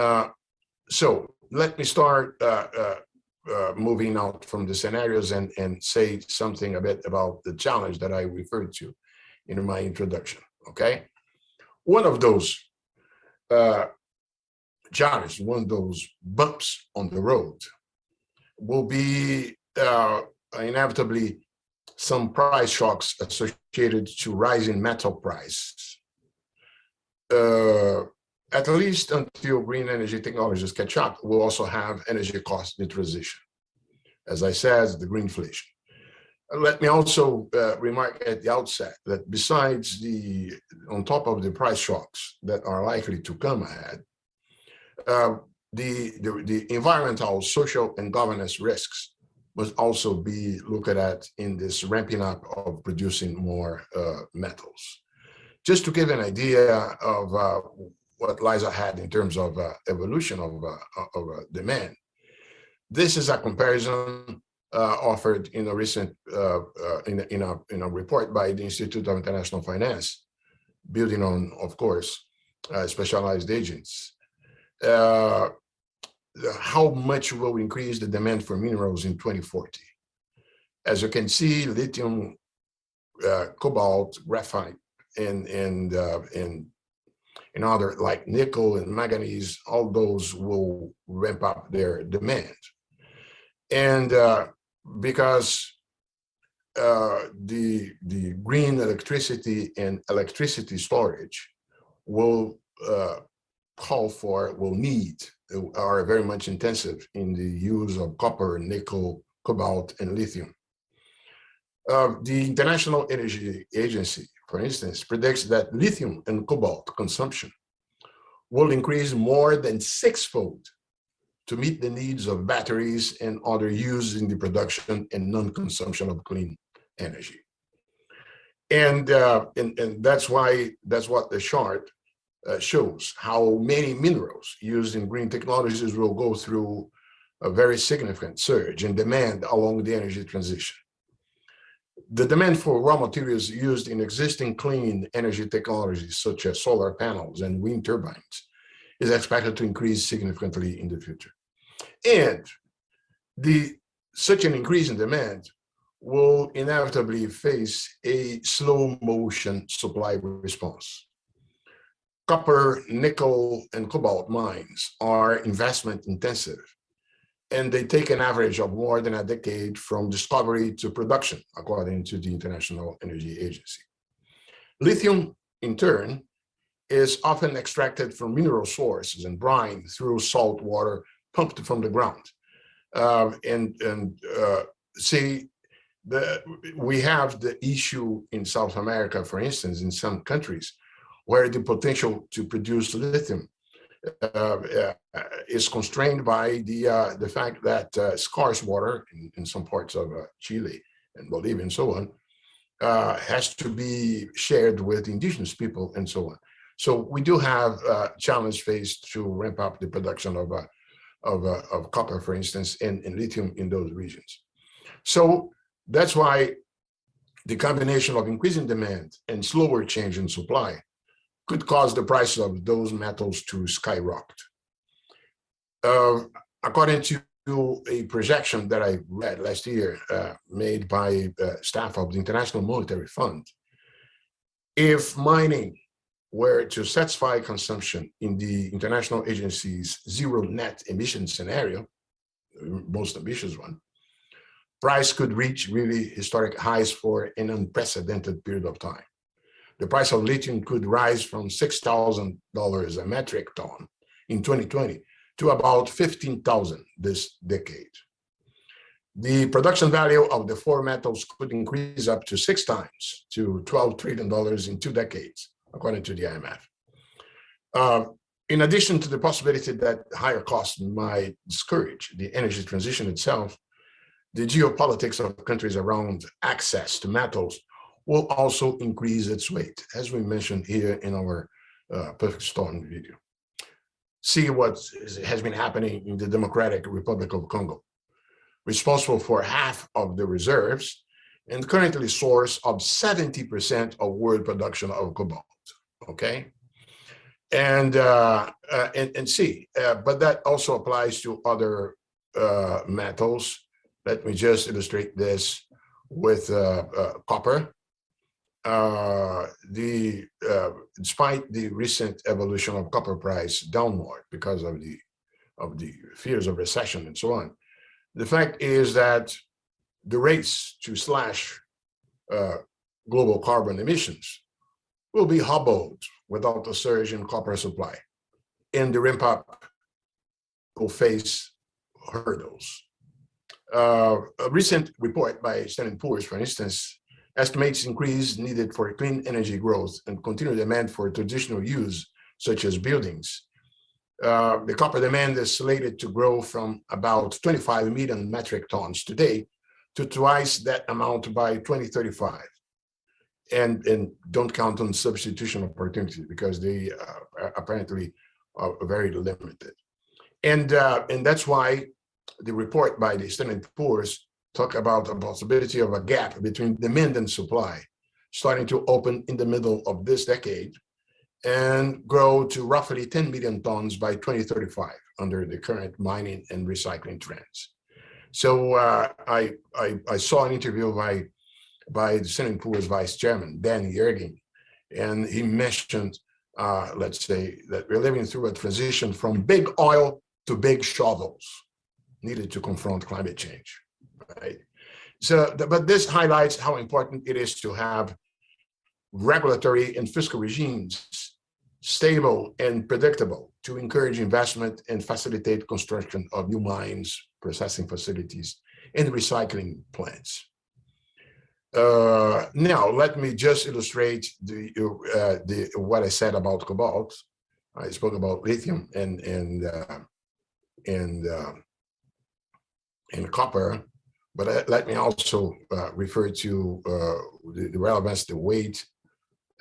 Uh, so let me start moving out from the scenarios and say something a bit about the challenge that I referred to in my introduction, okay? One of those uh, challenges, one of those bumps on the road will be inevitably some price shocks associated to rising metal prices. At least until green energy technologies catch up, we'll also have energy cost transition. As I said, the greenflation. Let me also remark at the outset that besides on top of the price shocks that are likely to come ahead, the environmental, social, and governance risks must also be looked at in this ramping up of producing more metals. Just to give an idea of what lies ahead in terms of evolution of demand, this is a comparison offered in a recent in a report by the Institute of International Finance, building on, of course, specialized agents. How much will increase the demand for minerals in 2040? As you can see, lithium, cobalt, graphite, and other like nickel and manganese, all those will ramp up their demand. And because the green electricity and electricity storage will are very much intensive in the use of copper, nickel, cobalt, and lithium. The International Energy Agency, for instance, predicts that lithium and cobalt consumption will increase more than sixfold to meet the needs of batteries and other uses in the production and non-consumption of clean energy. And that's what the chart shows, how many minerals used in green technologies will go through a very significant surge in demand along the energy transition. The demand for raw materials used in existing clean energy technologies, such as solar panels and wind turbines, is expected to increase significantly in the future. And such an increase in demand will inevitably face a slow motion supply response. Copper, nickel, and cobalt mines are investment intensive, and they take an average of more than a decade from discovery to production, according to the International Energy Agency. Lithium, in turn, is often extracted from mineral sources and brine through salt water pumped from the ground. We have the issue in South America, for instance, in some countries, where the potential to produce lithium is constrained by the fact that scarce water in some parts of Chile and Bolivia and so on has to be shared with indigenous people and so on. So we do have a challenge faced to ramp up the production of copper, for instance, and lithium in those regions. So that's why the combination of increasing demand and slower change in supply could cause the price of those metals to skyrocket. According to a projection that I read last year, made by staff of the International Monetary Fund, if mining were to satisfy consumption in the international agency's zero net emission scenario, the most ambitious one, price could reach really historic highs for an unprecedented period of time. The price of lithium could rise from $6,000 a metric ton in 2020 to about $15,000 this decade. The production value of the four metals could increase up to 6 times to $12 trillion in 2 decades, according to the IMF. In addition to the possibility that higher costs might discourage the energy transition itself, the geopolitics of countries around access to metals will also increase its weight, as we mentioned here in our perfect storm video. See what has been happening in the Democratic Republic of Congo, responsible for half of the reserves and currently source of 70% of world production of cobalt, okay? and see. But that also applies to other metals. Let me just illustrate this with copper. Despite the recent evolution of copper price downward because of the fears of recession and so on, the fact is that the race to slash global carbon emissions will be hobbled without a surge in copper supply, and the ramp up will face hurdles. A recent report by Standard & Poor's, for instance, estimates increase needed for clean energy growth and continued demand for traditional use, such as buildings. The copper demand is slated to grow from about 25 million metric tons today to twice that amount by 2035. And don't count on substitution opportunities because they apparently are very limited. And that's why the report by the Standard & Poor's talk about the possibility of a gap between demand and supply starting to open in the middle of this decade and grow to roughly 10 million tons by 2035 under the current mining and recycling trends. So I saw an interview by the Standard & Poor's vice chairman, Dan Yergin, and he mentioned, let's say, that we're living through a transition from big oil to big shovels needed to confront climate change, right? So, but this highlights how important it is to have regulatory and fiscal regimes stable and predictable to encourage investment and facilitate construction of new mines, processing facilities, and recycling plants. Now, let me just illustrate what I said about cobalt. I spoke about lithium and copper, but let me also refer to the relevance, the weight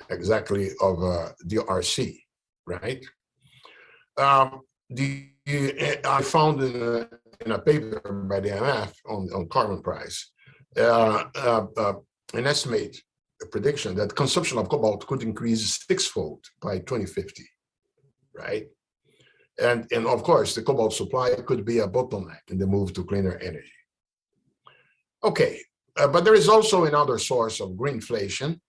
exactly of DRC, right? I found in a paper by the IMF on carbon price, an estimate, a prediction that consumption of cobalt could increase sixfold by 2050, right? And of course, the cobalt supply could be a bottleneck in the move to cleaner energy. Okay, but there is also another source of greenflation,